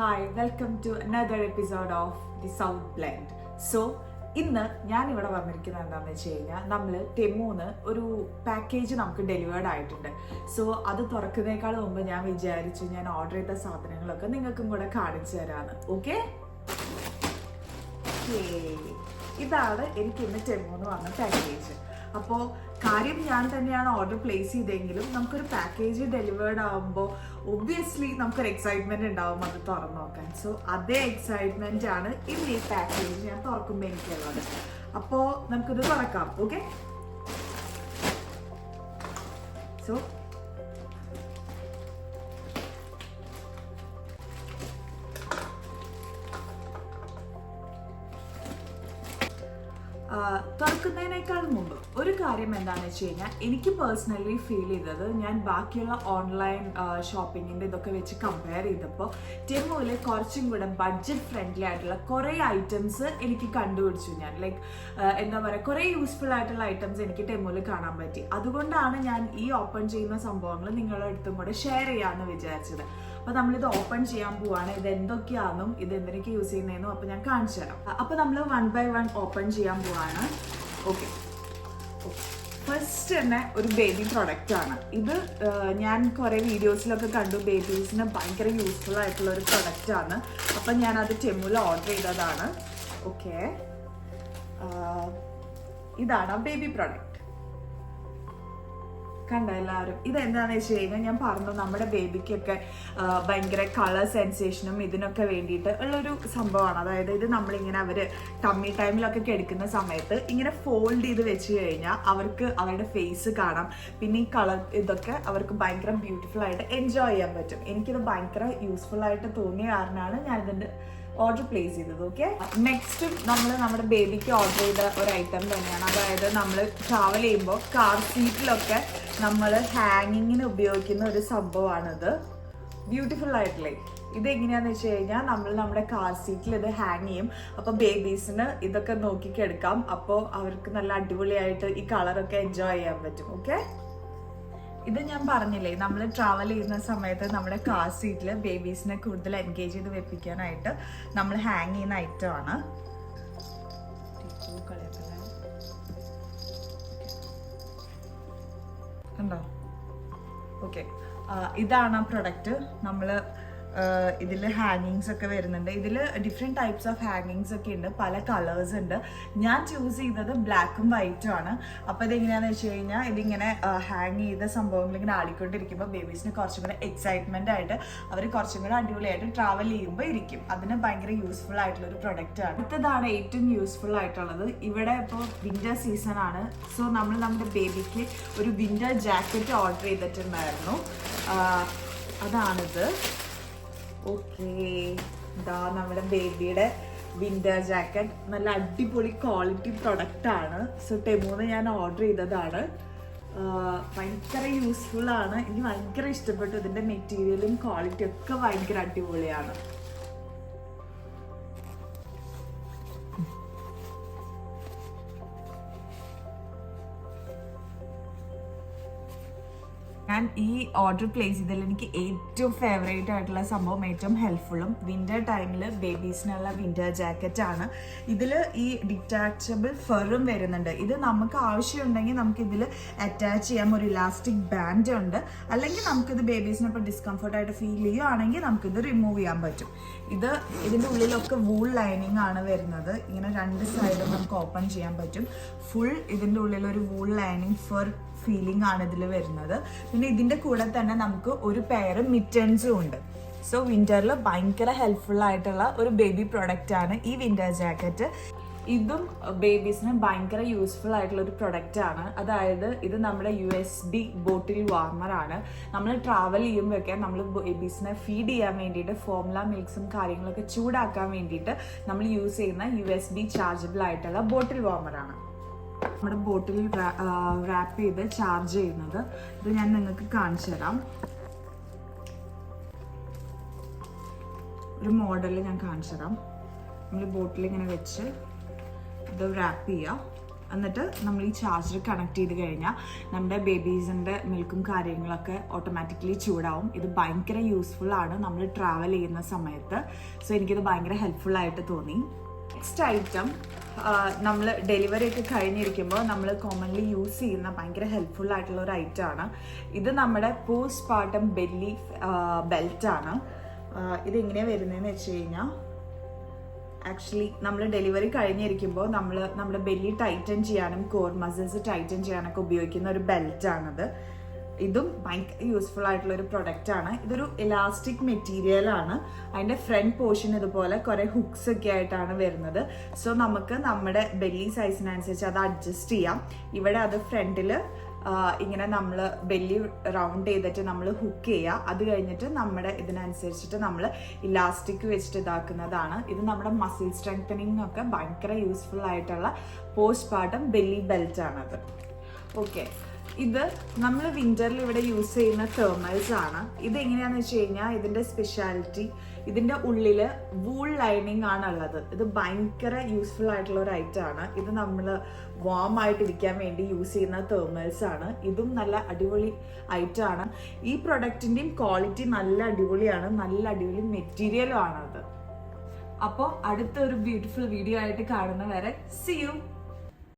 Hi, welcome to another episode of The South Blend. So, ഇന്ന് ഞാൻ ഇവിടെ വന്നിരിക്കുന്നത് എന്താണെന്ന് വെച്ച് കഴിഞ്ഞാൽ നമ്മൾ ടെമൂന്ന് ഒരു പാക്കേജ് നമുക്ക് ഡെലിവേർഡ് ആയിട്ടുണ്ട്. സോ അത് തുറക്കുന്നേക്കാൾ മുമ്പ് ഞാൻ വിചാരിച്ചു ഞാൻ ഓർഡർ ചെയ്ത സാധനങ്ങളൊക്കെ നിങ്ങൾക്കും കൂടെ കാണിച്ചു തരാമെന്ന്. ഓക്കെ, ഇതാണ് എനിക്ക് ഇന്ന് ടെമൂന്ന് വന്ന പാക്കേജ്. അപ്പോൾ കാര്യം ഞാൻ തന്നെയാണ് ഓർഡർ പ്ലേസ് ചെയ്തെങ്കിലും നമുക്കൊരു പാക്കേജ് ഡെലിവേർഡ് ആകുമ്പോൾ ഒബ്വിയസ്ലി നമുക്കൊരു എക്സൈറ്റ്മെന്റ് ഉണ്ടാവും അത് തുറന്നു നോക്കാൻ. സോ അതേ എക്സൈറ്റ്മെന്റ് ആണ് ഇന്ന് ഈ പാക്കേജ് ഞാൻ തുറക്കുമ്പോൾ എനിക്കുള്ളത്. അപ്പോൾ നമുക്കിത് തുറക്കാം. ഓക്കെ, സോ തുറക്കുന്നതിനേക്കാൾ മുമ്പ് ഒരു കാര്യം എന്താണെന്ന് വെച്ച് കഴിഞ്ഞാൽ എനിക്ക് പേഴ്സണലി ഫീൽ ചെയ്തത് ഞാൻ ബാക്കിയുള്ള ഓൺലൈൻ ഷോപ്പിങ്ങിൻ്റെ ഇതൊക്കെ വെച്ച് കമ്പയർ ചെയ്തപ്പോൾ ടെമുവിൽ കുറച്ചും കൂടെ ബഡ്ജറ്റ് ഫ്രണ്ട്ലി ആയിട്ടുള്ള കുറേ ഐറ്റംസ് എനിക്ക് കണ്ടുപിടിച്ചു. ഞാൻ ലൈക്ക് എന്താ പറയുക, കുറേ യൂസ്ഫുൾ ആയിട്ടുള്ള ഐറ്റംസ് എനിക്ക് ടെമുവിൽ കാണാൻ പറ്റി. അതുകൊണ്ടാണ് ഞാൻ ഈ ഓപ്പൺ ചെയ്യുന്ന സംഭവങ്ങൾ നിങ്ങളുടെ അടുത്തും കൂടെ ഷെയർ ചെയ്യാമെന്ന് വിചാരിച്ചത്. അപ്പോൾ നമ്മളിത് ഓപ്പൺ ചെയ്യാൻ പോവാണ്. ഇത് എന്തൊക്കെയാണെന്നും ഇത് എന്തിനൊക്കെ യൂസ് ചെയ്യുന്നതെന്നും അപ്പോൾ ഞാൻ കാണിച്ചു തരാം. അപ്പോൾ നമ്മൾ 1 by 1 ഓപ്പൺ ചെയ്യാൻ പോവാണ്. ഓക്കെ, ഫസ്റ്റ് തന്നെ ഒരു ബേബി പ്രൊഡക്റ്റ് ആണ് ഇത്. ഞാൻ കുറേ വീഡിയോസിലൊക്കെ കണ്ടു ബേബീസിന് ഭയങ്കര യൂസ്ഫുൾ ആയിട്ടുള്ള ഒരു പ്രൊഡക്റ്റ് ആണ്. അപ്പം ഞാനത് ടെമുവിൽ ഓർഡർ ചെയ്തതാണ്. ഓക്കെ, ഇതാണ് ആ ബേബി പ്രൊഡക്റ്റ്. കണ്ട എല്ലാവരും, ഇതെന്താണെന്ന് വെച്ച് കഴിഞ്ഞാൽ ഞാൻ പറഞ്ഞു നമ്മുടെ ബേബിക്കൊക്കെ ഭയങ്കര കളർ സെൻസേഷനും ഇതിനൊക്കെ വേണ്ടിയിട്ട് ഉള്ളൊരു സംഭവമാണ്. അതായത് ഇത് നമ്മളിങ്ങനെ അവർ ടമ്മി ടൈമിലൊക്കെ കിടക്കുന്ന സമയത്ത് ഇങ്ങനെ ഫോൾഡ് ചെയ്ത് വെച്ച് കഴിഞ്ഞാൽ അവർക്ക് അവരുടെ ഫേസ് കാണാം. പിന്നെ ഈ കളർ ഇതൊക്കെ അവർക്ക് ഭയങ്കര ബ്യൂട്ടിഫുൾ ആയിട്ട് എൻജോയ് ചെയ്യാൻ പറ്റും. എനിക്കിത് ഭയങ്കര യൂസ്ഫുൾ ആയിട്ട് തോന്നിയ കാരണമാണ് ഞാനിതിൻ്റെ ഓർഡർ പ്ലേസ് ചെയ്തത്. ഓക്കെ, നെക്സ്റ്റും നമ്മൾ നമ്മുടെ ബേബിക്ക് ഓർഡർ ചെയ്ത ഒരു ഐറ്റം തന്നെയാണ്. അതായത് നമ്മൾ ട്രാവൽ ചെയ്യുമ്പോൾ കാർ സീറ്റിലൊക്കെ നമ്മൾ ഹാങ്ങിങ്ങിന് ഉപയോഗിക്കുന്ന ഒരു സംഭവമാണിത്. ബ്യൂട്ടിഫുൾ ആയിട്ടില്ലേ? ഇതെങ്ങനെയാണെന്ന് വെച്ച് കഴിഞ്ഞാൽ നമ്മൾ നമ്മുടെ കാർ സീറ്റിൽ ഇത് ഹാങ് ചെയ്യും. അപ്പോൾ ബേബീസിന് ഇതൊക്കെ നോക്കിക്കെടുക്കാം. അപ്പോൾ അവർക്ക് നല്ല അടിപൊളിയായിട്ട് ഈ കളറൊക്കെ എൻജോയ് ചെയ്യാൻ പറ്റും. ഓക്കെ, ഇത് ഞാൻ പറഞ്ഞില്ലേ, നമ്മൾ ട്രാവൽ ചെയ്യുന്ന സമയത്ത് നമ്മുടെ കാർ സീറ്റിൽ ബേബീസിനെ കൂടുതൽ എൻഗേജ് ചെയ്ത് വെപ്പിക്കാനായിട്ട് നമ്മൾ ഹാങ് ചെയ്യുന്ന ഐറ്റം ആണ്. ഉണ്ടോ? ഓക്കെ, ഇതാണ് ആ പ്രൊഡക്റ്റ്. നമ്മൾ ഇതിൽ ഹാങ്ങിങ്സ് ഒക്കെ വരുന്നുണ്ട്. ഇതിൽ ഡിഫറെൻറ്റ് ടൈപ്സ് ഓഫ് ഹാങ്ങിങ്സ് ഒക്കെ ഉണ്ട്, പല കളേഴ്സ് ഉണ്ട്. ഞാൻ ചൂസ് ചെയ്തത് ബ്ലാക്കും വൈറ്റും ആണ്. അപ്പോൾ ഇതെങ്ങനെയാണെന്ന് വെച്ച് കഴിഞ്ഞാൽ ഇതിങ്ങനെ ഹാങ് ചെയ്ത സംഭവങ്ങൾ ഇങ്ങനെ ആടിക്കൊണ്ടിരിക്കുമ്പോൾ ബേബീസിന് കുറച്ചും കൂടെ എക്സൈറ്റ്മെൻ്റ് ആയിട്ട് അവർ കുറച്ചും കൂടെ അടിപൊളിയായിട്ട് ട്രാവൽ ചെയ്യുമ്പോൾ ഇരിക്കും. അതിന് ഭയങ്കര യൂസ്ഫുൾ ആയിട്ടുള്ള ഒരു പ്രൊഡക്റ്റ് ആണ്. അടുത്തതാണ് ഏറ്റവും യൂസ്ഫുൾ ആയിട്ടുള്ളത്. ഇവിടെ ഇപ്പോൾ വിൻ്റർ സീസൺ ആണ്. സോ നമ്മൾ നമ്മുടെ ബേബിക്ക് ഒരു വിൻ്റർ ജാക്കറ്റ് ഓർഡർ ചെയ്തിട്ടുണ്ടായിരുന്നു. അതാണിത്. ഓക്കെ, ഇതാ നമ്മുടെ ബേബിയുടെ വിൻ്റർ ജാക്കറ്റ്. നല്ല അടിപൊളി ക്വാളിറ്റി പ്രൊഡക്റ്റ് ആണ്. സോ ടെമുന്ന് ഞാൻ ഓർഡർ ചെയ്തതാണ്. ഭയങ്കര യൂസ്ഫുൾ ആണ്. എനിക്ക് ഭയങ്കര ഇഷ്ടപ്പെട്ടു. ഇതിൻ്റെ മെറ്റീരിയലും ക്വാളിറ്റി ഒക്കെ ഭയങ്കര അടിപൊളിയാണ്. ഞാൻ ഈ ഓർഡർ പ്ലേസ് ചെയ്തതിൽ എനിക്ക് ഏറ്റവും ഫേവറേറ്റ് ആയിട്ടുള്ള സംഭവം, ഏറ്റവും ഹെൽപ്ഫുള്ളും വിൻ്റർ ടൈമിൽ ബേബീസിനുള്ള വിൻ്റർ ജാക്കറ്റ് ആണ്. ഇതിൽ ഈ ഡിറ്റാച്ചബിൾ ഫെറും വരുന്നുണ്ട്. ഇത് നമുക്ക് ആവശ്യമുണ്ടെങ്കിൽ നമുക്കിതിൽ അറ്റാച്ച് ചെയ്യാം. ഒരു ഇലാസ്റ്റിക് ബാൻഡ് ഉണ്ട്. അല്ലെങ്കിൽ നമുക്കിത് ബേബീസിന് ഇപ്പോൾ ഡിസ്കംഫർട്ടായിട്ട് ഫീൽ ചെയ്യുകയാണെങ്കിൽ നമുക്കിത് റിമൂവ് ചെയ്യാൻ പറ്റും. ഇതിൻ്റെ ഉള്ളിലൊക്കെ വൂൾ ലൈനിങ് ആണ് വരുന്നത്. ഇങ്ങനെ രണ്ട് സൈഡും നമുക്ക് ഓപ്പൺ ചെയ്യാൻ പറ്റും. ഫുൾ ഇതിൻ്റെ ഉള്ളിലൊരു വൂൾ ലൈനിങ് ഫെർ ഫീലിംഗ് ആണ് ഇതിൽ വരുന്നത്. പിന്നെ ഇതിൻ്റെ കൂടെ തന്നെ നമുക്ക് ഒരു പെയർ മിറ്റൻസും ഉണ്ട്. സോ വിൻ്ററിൽ ഭയങ്കര ഹെൽപ്ഫുൾ ആയിട്ടുള്ള ഒരു ബേബി പ്രൊഡക്റ്റ് ആണ് ഈ വിൻ്റർ ജാക്കറ്റ്. ഇതും ബേബീസിന് ഭയങ്കര യൂസ്ഫുൾ ആയിട്ടുള്ള ഒരു പ്രൊഡക്റ്റ് ആണ്. അതായത് ഇത് നമ്മുടെ USB ബോട്ടിൽ വാർമർ ആണ്. നമ്മൾ ട്രാവൽ ചെയ്യുമ്പോഴൊക്കെ നമ്മൾ ബേബീസിനെ ഫീഡ് ചെയ്യാൻ വേണ്ടിയിട്ട് ഫോർമുല മിൽക്സും കാര്യങ്ങളൊക്കെ ചൂടാക്കാൻ വേണ്ടിയിട്ട് നമ്മൾ യൂസ് ചെയ്യുന്ന USB ചാർജബിൾ ആയിട്ടുള്ള ബോട്ടിൽ വാർമർ ആണ്. നമ്മുടെ ബോട്ടിൽ റാപ്പ് ചെയ്ത് ചാർജ് ചെയ്യുന്നത്. ഇത് ഞാൻ നിങ്ങൾക്ക് കാണിച്ചു തരാം. ഒരു മോഡൽ ഞാൻ കാണിച്ചു തരാം. നമ്മൾ ബോട്ടിൽ ഇങ്ങനെ വെച്ച് ഇത് റാപ്പ് ചെയ്യുക. എന്നിട്ട് നമ്മൾ ഈ ചാർജർ കണക്ട് ചെയ്ത് കഴിഞ്ഞാൽ നമ്മുടെ ബേബീസിൻ്റെ മിൽക്കും കാര്യങ്ങളൊക്കെ ഓട്ടോമാറ്റിക്കലി ചൂടാവും. ഇത് ഭയങ്കര യൂസ്ഫുൾ ആണ് നമ്മൾ ട്രാവൽ ചെയ്യുന്ന സമയത്ത്. സോ എനിക്കിത് ഭയങ്കര ഹെൽപ്ഫുൾ ആയിട്ട് തോന്നി. നെക്സ്റ്റ് ഐറ്റം, നമ്മൾ ഡെലിവറി ഒക്കെ കഴിഞ്ഞിരിക്കുമ്പോൾ നമ്മൾ കോമൺലി യൂസ് ചെയ്യുന്ന ഭയങ്കര ഹെൽപ്ഫുൾ ആയിട്ടുള്ള ഒരു ഐറ്റമാണ് ഇത്. നമ്മുടെ പോസ്റ്റ് പാർട്ടം ബെല്ലി ബെൽറ്റാണ്. ഇതെങ്ങനെയാണ് വരുന്നതെന്ന് വെച്ച് കഴിഞ്ഞാൽ, ആക്ച്വലി നമ്മൾ ഡെലിവറി കഴിഞ്ഞിരിക്കുമ്പോൾ നമ്മുടെ ബെല്ലി ടൈറ്റൻ ചെയ്യാനും കോർ മസിൽസ് ടൈറ്റൻ ചെയ്യാനൊക്കെ ഉപയോഗിക്കുന്ന ഒരു ബെൽറ്റാണിത്. ഇതും ഭയങ്കര യൂസ്ഫുൾ ആയിട്ടുള്ള ഒരു പ്രൊഡക്റ്റ് ആണ്. ഇതൊരു ഇലാസ്റ്റിക് മെറ്റീരിയൽ ആണ്. അതിൻ്റെ ഫ്രണ്ട് പോർഷൻ ഇതുപോലെ കുറേ ഹുക്സ് ഒക്കെ ആയിട്ടാണ് വരുന്നത്. സോ നമുക്ക് നമ്മുടെ ബെല്ലി സൈസിനനുസരിച്ച് അത് അഡ്ജസ്റ്റ് ചെയ്യാം. ഇവിടെ അത് ഫ്രണ്ടിൽ ഇങ്ങനെ നമ്മൾ ബെല്ലി റൗണ്ട് ചെയ്തിട്ട് നമ്മൾ ഹുക്ക് ചെയ്യുക. അത് കഴിഞ്ഞിട്ട് നമ്മുടെ ഇതിനനുസരിച്ചിട്ട് നമ്മൾ ഇലാസ്റ്റിക് വെച്ചിട്ട് ഇതാക്കുന്നതാണ്. ഇത് നമ്മുടെ മസിൽ സ്ട്രെങ്തനിങ്ങിനൊക്കെ ഭയങ്കര യൂസ്ഫുൾ ആയിട്ടുള്ള പോസ്റ്റ് പാർട്ടം ബെല്ലി ബെൽറ്റ് ആണത്. ഓക്കെ, ഇത് നമ്മൾ വിൻ്ററിൽ ഇവിടെ യൂസ് ചെയ്യുന്ന തെർമൽസ് ആണ്. ഇതെങ്ങനെയാണെന്ന് വെച്ച് കഴിഞ്ഞാൽ ഇതിൻ്റെ സ്പെഷ്യാലിറ്റി, ഇതിൻ്റെ ഉള്ളിൽ വൂൾ ലൈനിങ് ആണുള്ളത്. ഇത് ഭയങ്കര യൂസ്ഫുൾ ആയിട്ടുള്ള ഒരു ഐറ്റം ആണ്. ഇത് നമ്മൾ വാം ആയിട്ടിരിക്കാൻ വേണ്ടി യൂസ് ചെയ്യുന്ന തെർമൽസ് ആണ്. ഇതും നല്ല അടിപൊളി ഐറ്റം ആണ്. ഈ പ്രൊഡക്റ്റിൻ്റെയും ക്വാളിറ്റി നല്ല അടിപൊളിയാണ്, നല്ല അടിപൊളി മെറ്റീരിയലും ആണത്. അപ്പോൾ അടുത്തൊരു ബ്യൂട്ടിഫുൾ വീഡിയോ ആയിട്ട് കാണുന്നവരെ see you.